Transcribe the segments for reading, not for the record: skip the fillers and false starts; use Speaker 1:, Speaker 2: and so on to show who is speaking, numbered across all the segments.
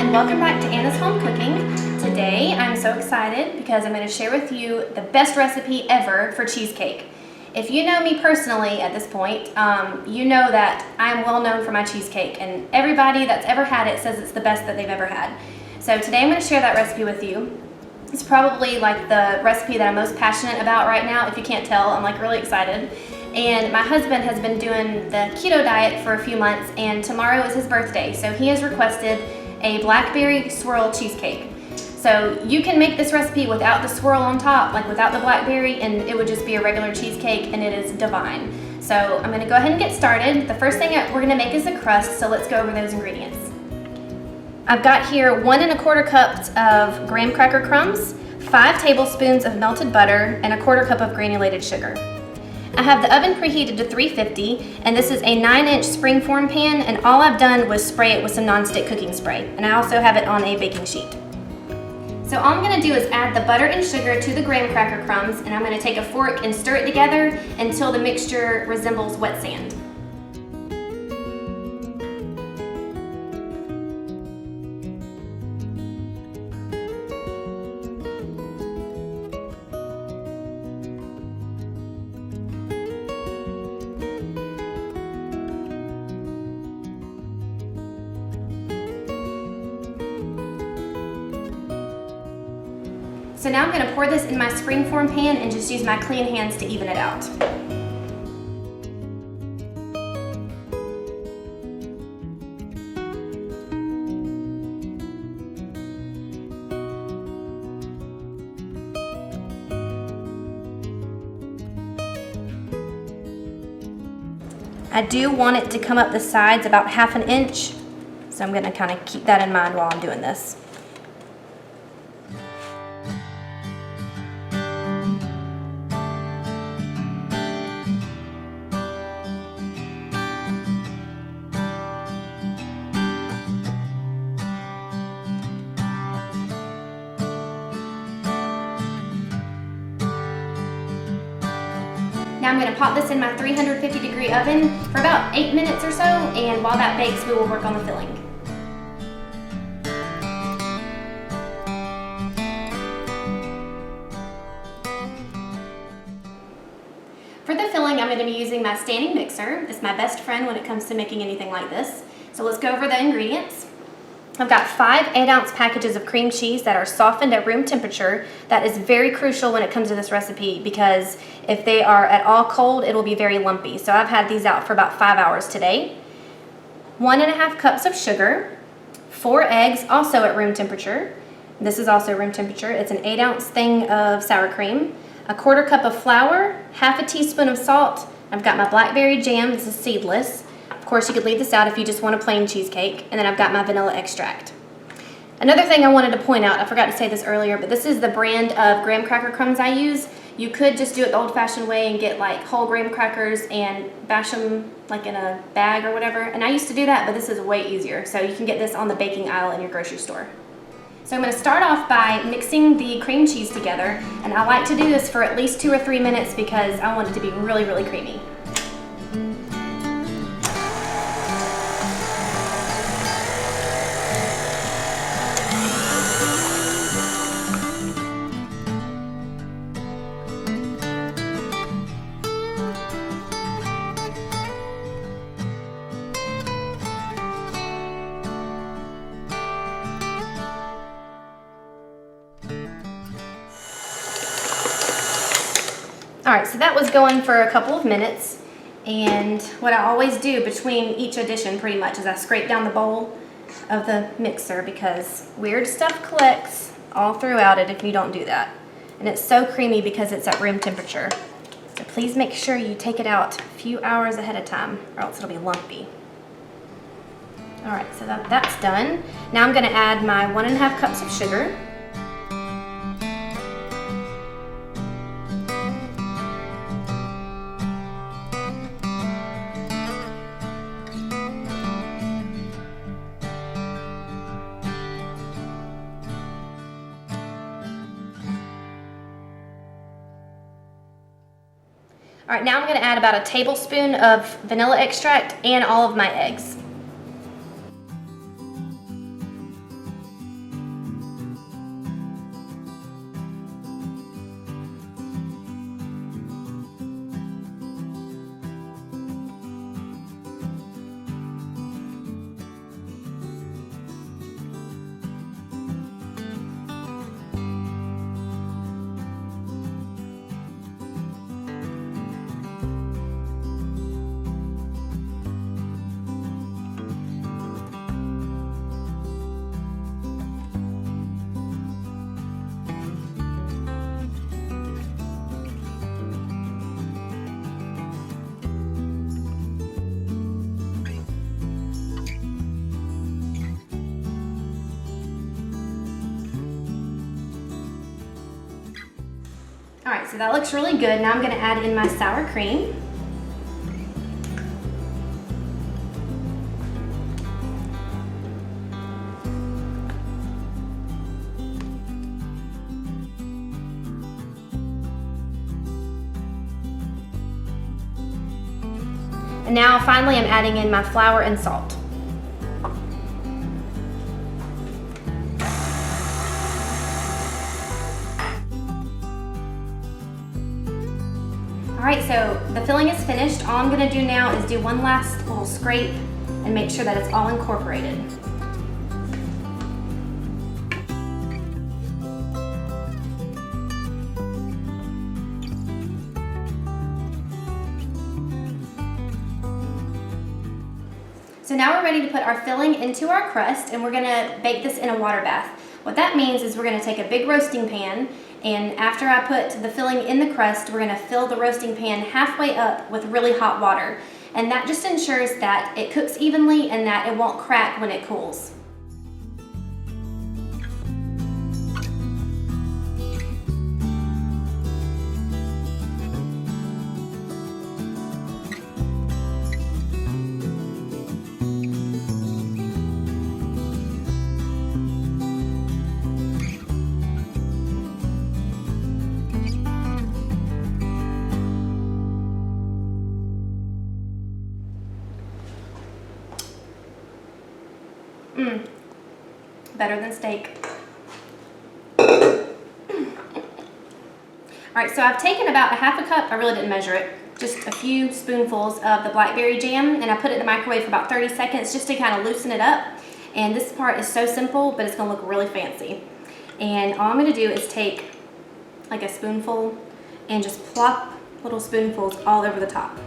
Speaker 1: and welcome back to Anna's Home Cooking. Today I'm so excited because I'm going to share with you the best recipe ever for cheesecake. If you know me personally at this point, you know that I'm well known for my cheesecake, and everybody that's ever had it says it's the best that they've ever had. So today I'm going to share that recipe with you. It's probably like the recipe that I'm most passionate about right now. If you can't tell, I'm like really excited. And my husband has been doing the keto diet for a few months, and tomorrow is his birthday, so he has requested a Blackberry Swirl Cheesecake. So you can make this recipe without the swirl on top, like without the blackberry, and it would just be a regular cheesecake, and it is divine. So I'm going to go ahead and get started. The first thing we're going to make is a crust, so let's go over those ingredients. I've got here 1 1/4 cups of graham cracker crumbs, 5 tablespoons of melted butter, and 1/4 cup of granulated sugar. I have the oven preheated to 350, and this is a 9-inch springform pan, and all I've done was spray it with some nonstick cooking spray, and I also have it on a baking sheet. So all I'm going to do is add the butter and sugar to the graham cracker crumbs, and I'm going to take a fork and stir it together until the mixture resembles wet sand. So now I'm going to pour this in my springform pan and just use my clean hands to even it out. I do want it to come up the sides about 1/2 inch, so I'm going to kind of keep that in mind while I'm doing this. Now I'm going to pop this in my 350-degree oven for about 8 minutes or so, and while that bakes, we will work on the filling. For the filling, I'm going to be using my standing mixer. It's my best friend when it comes to making anything like this. So let's go over the ingredients. I've got 5 8-ounce packages of cream cheese that are softened at room temperature. That is very crucial when it comes to this recipe because if they are at all cold, it will be very lumpy. So I've had these out for about 5 hours today. 1 1/2 cups of sugar, 4 eggs, also at room temperature. This is also room temperature. It's an 8-ounce thing of sour cream, 1/4 cup of flour, 1/2 teaspoon of salt. I've got my blackberry jam. This is seedless. Of course, you could leave this out if you just want a plain cheesecake. And then I've got my vanilla extract. Another thing I wanted to point out, I forgot to say this earlier, but this is the brand of graham cracker crumbs I use. You could just do it the old-fashioned way and get like whole graham crackers and bash them like in a bag or whatever. And I used to do that, but this is way easier. So you can get this on the baking aisle in your grocery store. So I'm going to start off by mixing the cream cheese together. And I like to do this for at least 2 or 3 minutes because I want it to be really, really creamy. Alright, so that was going for a couple of minutes, and what I always do between each addition pretty much is I scrape down the bowl of the mixer because weird stuff collects all throughout it if you don't do that. And it's so creamy because it's at room temperature. So please make sure you take it out a few hours ahead of time or else it'll be lumpy. Alright, so that's done. Now I'm going to add my 1 1/2 cups of sugar. All right, now I'm going to add about a tablespoon of vanilla extract and all of my eggs. All right, so that looks really good. Now I'm gonna add in my sour cream. And now finally I'm adding in my flour and salt. All right, so the filling is finished. All I'm gonna do now is do one last little scrape and make sure that it's all incorporated. So now we're ready to put our filling into our crust, and we're gonna bake this in a water bath. What that means is we're gonna take a big roasting pan, and after I put the filling in the crust, we're gonna fill the roasting pan halfway up with really hot water. And that just ensures that it cooks evenly and that it won't crack when it cools. Better than steak. All right, so I've taken about a half a cup, I really didn't measure it, just a few spoonfuls of the blackberry jam, and I put it in the microwave for about 30 seconds just to kind of loosen it up. And this part is so simple, but it's gonna look really fancy. And all I'm gonna do is take like a spoonful and just plop little spoonfuls all over the top.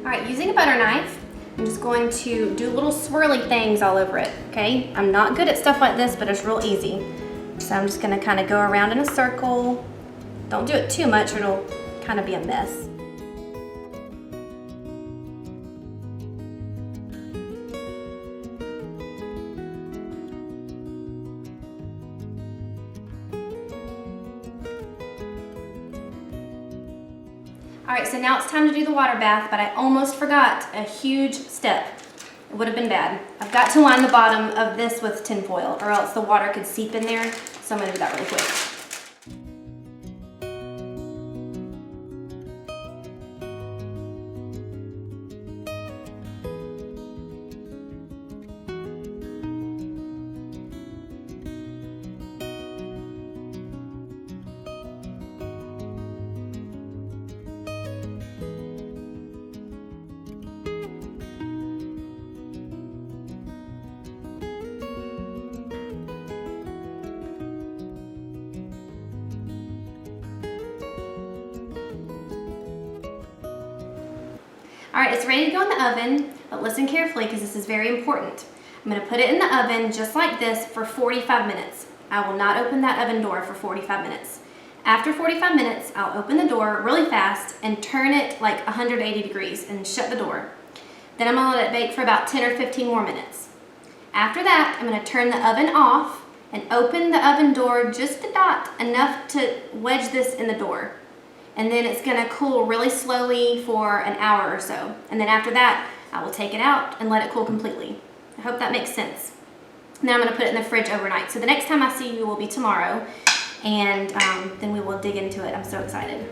Speaker 1: All right, using a butter knife, I'm just going to do little swirly things all over it, okay? I'm not good at stuff like this, but it's real easy. So I'm just gonna kind of go around in a circle. Don't do it too much or it'll kind of be a mess. All right, so now it's time to do the water bath, but I almost forgot a huge step. It would have been bad. I've got to line the bottom of this with tin foil or else the water could seep in there, so I'm gonna do that really quick. All right, it's ready to go in the oven, but listen carefully because this is very important. I'm gonna put it in the oven just like this for 45 minutes. I will not open that oven door for 45 minutes. After 45 minutes, I'll open the door really fast and turn it like 180 degrees and shut the door. Then I'm gonna let it bake for about 10 or 15 more minutes. After that, I'm gonna turn the oven off and open the oven door just a dot, enough to wedge this in the door. And then it's gonna cool really slowly for an hour or so. And then after that, I will take it out and let it cool completely. I hope that makes sense. Now I'm gonna put it in the fridge overnight. So the next time I see you will be tomorrow, and then we will dig into it. I'm so excited.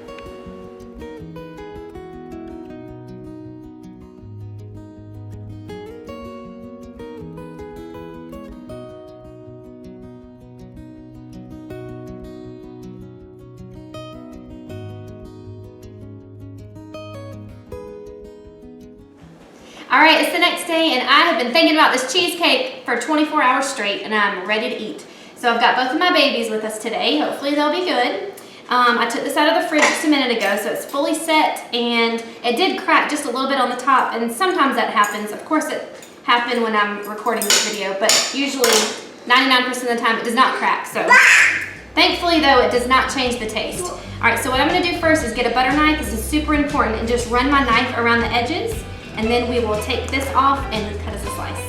Speaker 1: All right, it's the next day and I have been thinking about this cheesecake for 24 hours straight and I'm ready to eat. So I've got both of my babies with us today. Hopefully they'll be good. I took this out of the fridge just a minute ago, so it's fully set and it did crack just a little bit on the top, and sometimes that happens. Of course it happened when I'm recording this video, but usually 99% of the time it does not crack. So Thankfully though, it does not change the taste. All right, so what I'm gonna do first is get a butter knife. This is super important, and just run my knife around the edges, and then we will take this off and cut as a slice.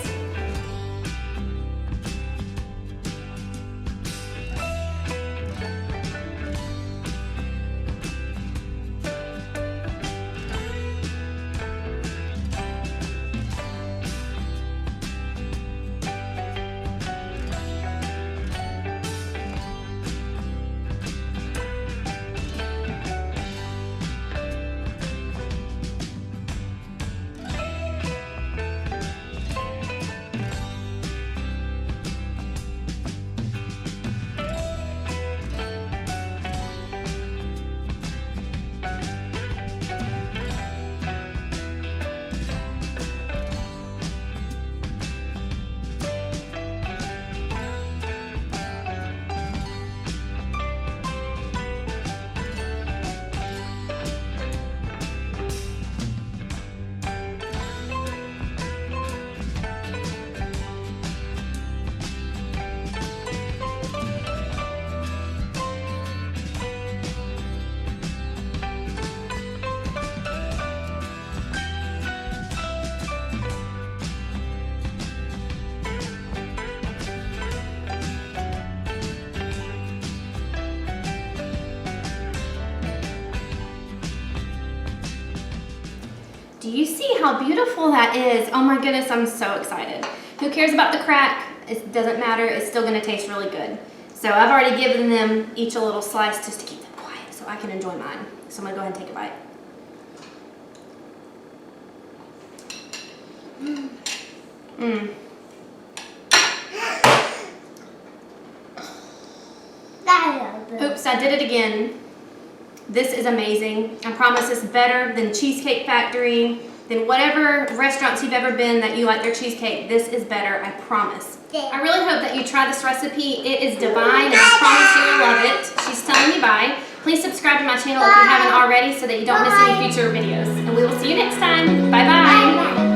Speaker 1: Do you see how beautiful that is? Oh my goodness, I'm so excited. Who cares about the crack? It doesn't matter, it's still gonna taste really good. So I've already given them each a little slice just to keep them quiet so I can enjoy mine. So I'm gonna go ahead and take a bite. Oops, I did it again. This is amazing. I promise it's better than Cheesecake Factory, than whatever restaurants you've ever been that you like their cheesecake. This is better, I promise. I really hope that you try this recipe. It is divine, and I promise you will love it. She's telling me bye. Please subscribe to my channel if you haven't already so that you don't miss any future videos. And we will see you next time. Bye-bye.